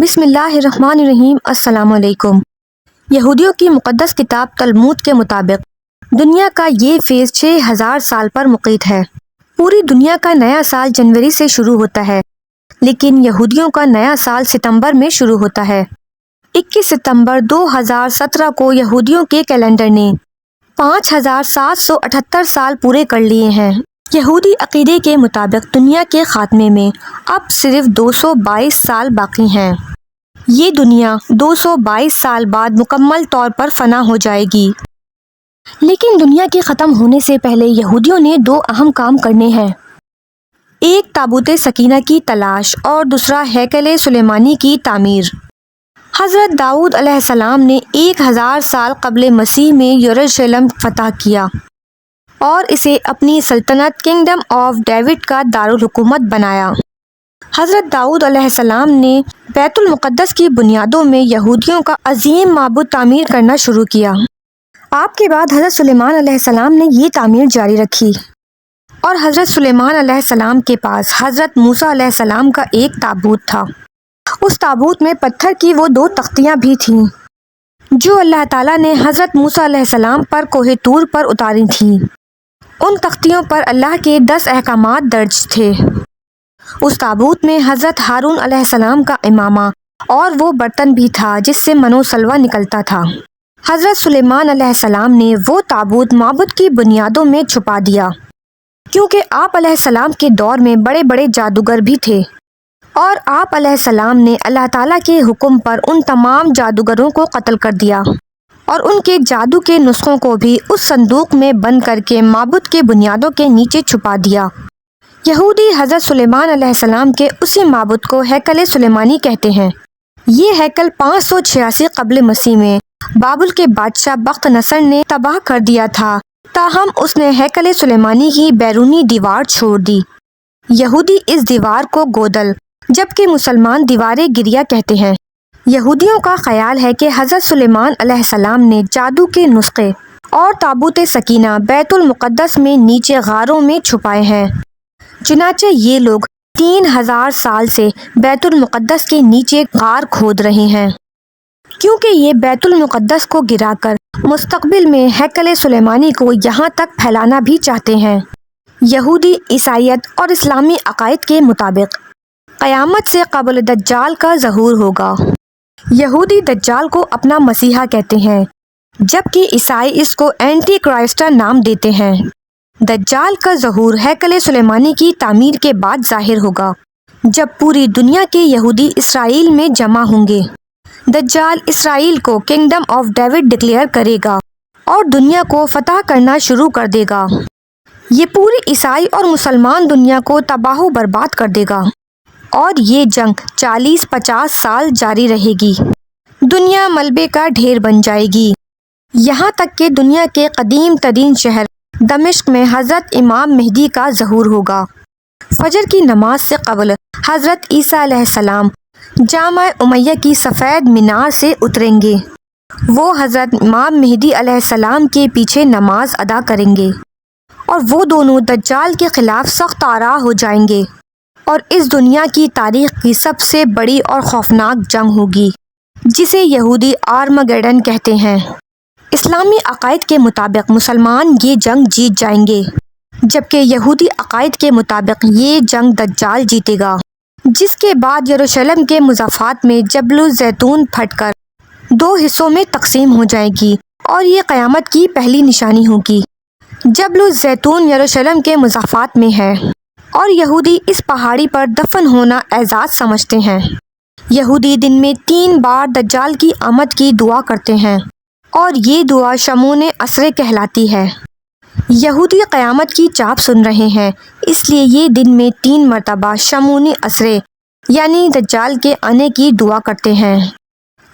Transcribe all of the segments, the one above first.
بسم اللہ الرحمن الرحیم۔ السلام علیکم۔ یہودیوں کی مقدس کتاب تلمود کے مطابق دنیا کا یہ فیز 6000 سال پر مقید ہے۔ پوری دنیا کا نیا سال جنوری سے شروع ہوتا ہے، لیکن یہودیوں کا نیا سال ستمبر میں شروع ہوتا ہے۔ 21 ستمبر 2017 کو یہودیوں کے کیلنڈر نے 5778 سال پورے کر لیے ہیں۔ یہودی عقیدے کے مطابق دنیا کے خاتمے میں اب صرف 222 سال باقی ہیں۔ یہ دنیا 222 سال بعد مکمل طور پر فنا ہو جائے گی۔ لیکن دنیا کے ختم ہونے سے پہلے یہودیوں نے 2 اہم کام کرنے ہیں۔ ایک تابوت سکینہ کی تلاش اور دوسرا ہیکل سلیمانی کی تعمیر۔ حضرت داؤد علیہ السلام نے 1000 سال قبل مسیح میں یروشلم فتح کیا اور اسے اپنی سلطنت کنگڈم آف ڈیوڈ کا دارالحکومت بنایا۔ حضرت داؤد علیہ السلام نے بیت المقدس کی بنیادوں میں یہودیوں کا عظیم معبد تعمیر کرنا شروع کیا۔ آپ کے بعد حضرت سلیمان علیہ السلام نے یہ تعمیر جاری رکھی، اور حضرت سلیمان علیہ السلام کے پاس حضرت موسیٰ علیہ السلام کا ایک تابوت تھا۔ اس تابوت میں پتھر کی وہ 2 تختیاں بھی تھیں جو اللہ تعالیٰ نے حضرت موسیٰ علیہ السلام پر کوہ طور پر اتاری تھیں۔ ان تختیوں پر اللہ کے 10 احکامات درج تھے۔ اس تابوت میں حضرت ہارون علیہ السلام کا امامہ اور وہ برتن بھی تھا جس سے من و سلوہ نکلتا تھا۔ حضرت سلیمان علیہ السلام نے وہ تابوت معبد کی بنیادوں میں چھپا دیا، کیونکہ آپ علیہ السلام کے دور میں بڑے بڑے جادوگر بھی تھے، اور آپ علیہ السلام نے اللہ تعالیٰ کے حکم پر ان تمام جادوگروں کو قتل کر دیا اور ان کے جادو کے نسخوں کو بھی اس صندوق میں بند کر کے معبد کے بنیادوں کے نیچے چھپا دیا۔ یہودی حضرت سلیمان علیہ السلام کے اسی معبد کو ہیکل سلیمانی کہتے ہیں۔ یہ ہیکل 586 قبل مسیح میں بابل کے بادشاہ بخت نصر نے تباہ کر دیا تھا، تاہم اس نے ہیکل سلیمانی کی بیرونی دیوار چھوڑ دی۔ یہودی اس دیوار کو گودل جبکہ مسلمان دیوار گریہ کہتے ہیں۔ یہودیوں کا خیال ہے کہ حضرت سلیمان علیہ السلام نے جادو کے نسخے اور تابوت سکینہ بیت المقدس میں نیچے غاروں میں چھپائے ہیں۔ چنانچہ یہ لوگ 3000 سال سے بیت المقدس کے نیچے غار کھود رہے ہیں، کیونکہ یہ بیت المقدس کو گرا کر مستقبل میں ہیکل سلیمانی کو یہاں تک پھیلانا بھی چاہتے ہیں۔ یہودی، عیسائیت اور اسلامی عقائد کے مطابق قیامت سے قبل دجال کا ظہور ہوگا۔ یہودی دجال کو اپنا مسیحا کہتے ہیں، جبکہ عیسائی اس کو اینٹی کرائسٹ نام دیتے ہیں۔ دجال کا ظہور ہیکل سلیمانی کی تعمیر کے بعد ظاہر ہوگا، جب پوری دنیا کے یہودی اسرائیل میں جمع ہوں گے۔ دجال اسرائیل کو کنگڈم آف ڈیوڈ ڈکلیئر کرے گا اور دنیا کو فتح کرنا شروع کر دے گا۔ یہ پوری عیسائی اور مسلمان دنیا کو تباہ و برباد کر دے گا، اور یہ جنگ 40-50 سال جاری رہے گی۔ دنیا ملبے کا ڈھیر بن جائے گی، یہاں تک کہ دنیا کے قدیم ترین شہر دمشق میں حضرت امام مہدی کا ظہور ہوگا۔ فجر کی نماز سے قبل حضرت عیسیٰ علیہ السلام جامع امیہ کی سفید مینار سے اتریں گے۔ وہ حضرت امام مہدی علیہ السلام کے پیچھے نماز ادا کریں گے، اور وہ دونوں دجال کے خلاف سخت آراء ہو جائیں گے، اور اس دنیا کی تاریخ کی سب سے بڑی اور خوفناک جنگ ہوگی، جسے یہودی آرمگیڈن کہتے ہیں۔ اسلامی عقائد کے مطابق مسلمان یہ جنگ جیت جائیں گے، جبکہ یہودی عقائد کے مطابق یہ جنگ دجال جیتے گا، جس کے بعد یروشلم کے مضافات میں جبل الزیتون پھٹ کر 2 حصوں میں تقسیم ہو جائے گی، اور یہ قیامت کی پہلی نشانی ہوگی۔ جبل الزیتون یروشلم کے مضافات میں ہے، اور یہودی اس پہاڑی پر دفن ہونا اعزاز سمجھتے ہیں۔ یہودی دن میں 3 بار دجال کی آمد کی دعا کرتے ہیں، اور یہ دعا شمون اسرے کہلاتی ہے۔ یہودی قیامت کی چاپ سن رہے ہیں، اس لیے یہ دن میں 3 مرتبہ شمون اسرے یعنی دجال کے آنے کی دعا کرتے ہیں۔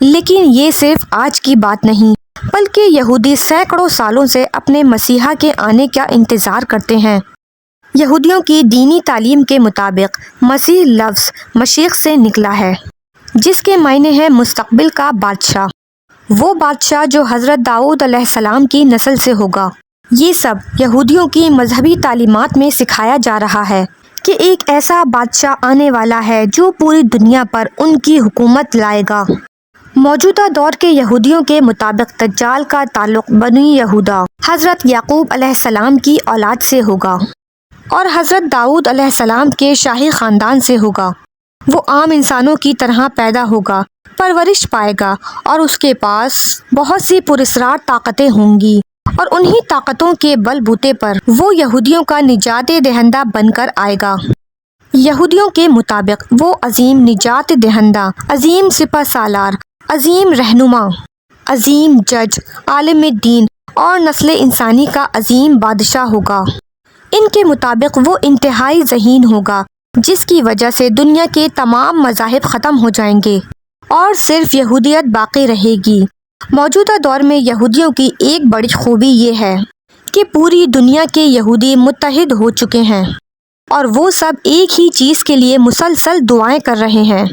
لیکن یہ صرف آج کی بات نہیں، بلکہ یہودی سینکڑوں سالوں سے اپنے مسیحا کے آنے کا انتظار کرتے ہیں۔ یہودیوں کی دینی تعلیم کے مطابق مسیح لفظ مشیخ سے نکلا ہے، جس کے معنی ہے مستقبل کا بادشاہ، وہ بادشاہ جو حضرت داؤد علیہ السلام کی نسل سے ہوگا۔ یہ سب یہودیوں کی مذہبی تعلیمات میں سکھایا جا رہا ہے کہ کہ ایک ایسا بادشاہ آنے والا ہے جو پوری دنیا پر ان کی حکومت لائے گا۔ موجودہ دور کے یہودیوں کے مطابق دجال کا تعلق بنی یہودا حضرت یعقوب علیہ السلام کی اولاد سے ہوگا اور حضرت داؤد علیہ السلام کے شاہی خاندان سے ہوگا۔ وہ عام انسانوں کی طرح پیدا ہوگا، پرورش پائے گا اور اس کے پاس بہت سی پراسرار طاقتیں ہوں گی، اور انہی طاقتوں کے بل بوتے پر وہ یہودیوں کا نجات دہندہ بن کر آئے گا۔ یہودیوں کے مطابق وہ عظیم نجات دہندہ، عظیم سپہ سالار، عظیم رہنما، عظیم جج، عالم دین اور نسل انسانی کا عظیم بادشاہ ہوگا۔ ان کے مطابق وہ انتہائی ذہین ہوگا، جس کی وجہ سے دنیا کے تمام مذاہب ختم ہو جائیں گے اور صرف یہودیت باقی رہے گی۔ موجودہ دور میں یہودیوں کی ایک بڑی خوبی یہ ہے کہ پوری دنیا کے یہودی متحد ہو چکے ہیں اور وہ سب ایک ہی چیز کے لیے مسلسل دعائیں کر رہے ہیں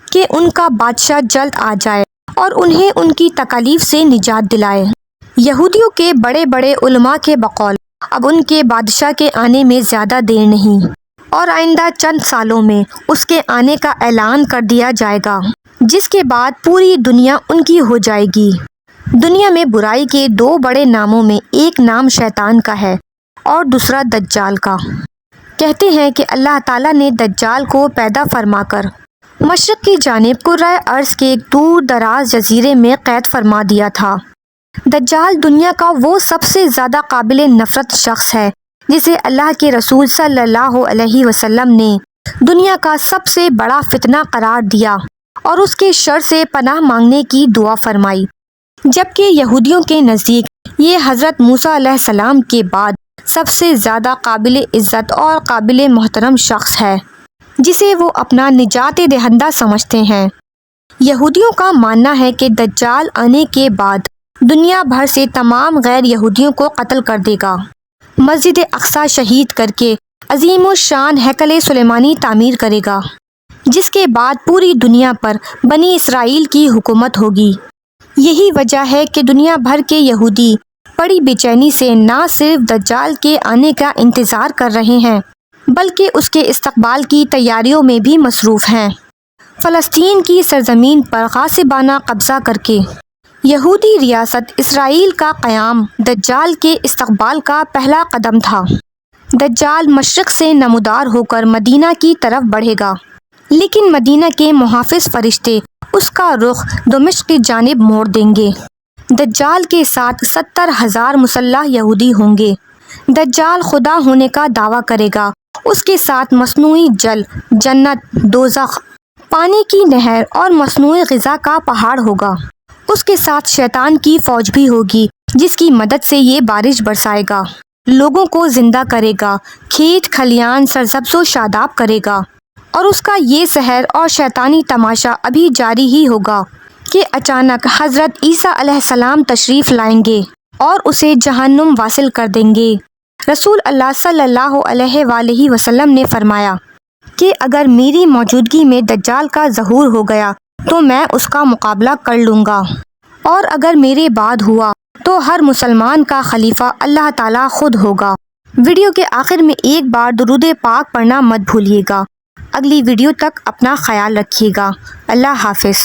کہ ان کا بادشاہ جلد آ جائے اور انہیں ان کی تکالیف سے نجات دلائے۔ یہودیوں کے بڑے بڑے علماء کے بقول اب ان کے بادشاہ کے آنے میں زیادہ دیر نہیں اور آئندہ چند سالوں میں اس کے آنے کا اعلان کر دیا جائے گا، جس کے بعد پوری دنیا ان کی ہو جائے گی۔ دنیا میں برائی کے دو بڑے ناموں میں ایک نام شیطان کا ہے اور دوسرا دجال کا۔ کہتے ہیں کہ اللہ تعالیٰ نے دجال کو پیدا فرما کر مشرق کی جانب کرۂ ارض کے ایک دور دراز جزیرے میں قید فرما دیا تھا۔ دجال دنیا کا وہ سب سے زیادہ قابل نفرت شخص ہے جسے اللہ کے رسول صلی اللہ علیہ وسلم نے دنیا کا سب سے بڑا فتنہ قرار دیا اور اس کے شر سے پناہ مانگنے کی دعا فرمائی، جبکہ یہودیوں کے نزدیک یہ حضرت موسیٰ علیہ السلام کے بعد سب سے زیادہ قابل عزت اور قابل محترم شخص ہے جسے وہ اپنا نجات دہندہ سمجھتے ہیں۔ یہودیوں کا ماننا ہے کہ دجال آنے کے بعد دنیا بھر سے تمام غیر یہودیوں کو قتل کر دے گا، مسجد اقصی شہید کر کے عظیم الشان ہیکل سلیمانی تعمیر کرے گا، جس کے بعد پوری دنیا پر بنی اسرائیل کی حکومت ہوگی۔ یہی وجہ ہے کہ دنیا بھر کے یہودی بڑی بے چینی سے نہ صرف دجال کے آنے کا انتظار کر رہے ہیں بلکہ اس کے استقبال کی تیاریوں میں بھی مصروف ہیں۔ فلسطین کی سرزمین پر غاصبانہ قبضہ کر کے یہودی ریاست اسرائیل کا قیام دجال کے استقبال کا پہلا قدم تھا۔ دجال مشرق سے نمودار ہو کر مدینہ کی طرف بڑھے گا، لیکن مدینہ کے محافظ فرشتے اس کا رخ دمشق کی جانب موڑ دیں گے۔ دجال کے ساتھ 70,000 مسلح یہودی ہوں گے۔ دجال خدا ہونے کا دعویٰ کرے گا۔ اس کے ساتھ مصنوعی جل، جنت، دوزخ، پانی کی نہر اور مصنوعی غذا کا پہاڑ ہوگا۔ اس کے ساتھ شیطان کی فوج بھی ہوگی جس کی مدد سے یہ بارش برسائے گا، لوگوں کو زندہ کرے گا، کھیت کھلیان سرسبز و شاداب کرے گا۔ اور اس کا یہ سحر اور شیطانی تماشا ابھی جاری ہی ہوگا کہ اچانک حضرت عیسیٰ علیہ السلام تشریف لائیں گے اور اسے جہنم واصل کر دیں گے۔ رسول اللہ صلی اللہ علیہ وآلہ وسلم نے فرمایا کہ اگر میری موجودگی میں دجال کا ظہور ہو گیا تو میں اس کا مقابلہ کر لوں گا، اور اگر میرے بعد ہوا تو ہر مسلمان کا خلیفہ اللہ تعالیٰ خود ہوگا۔ ویڈیو کے آخر میں ایک بار درود پاک پڑھنا مت بھولیے گا۔ اگلی ویڈیو تک اپنا خیال رکھیے گا۔ اللہ حافظ۔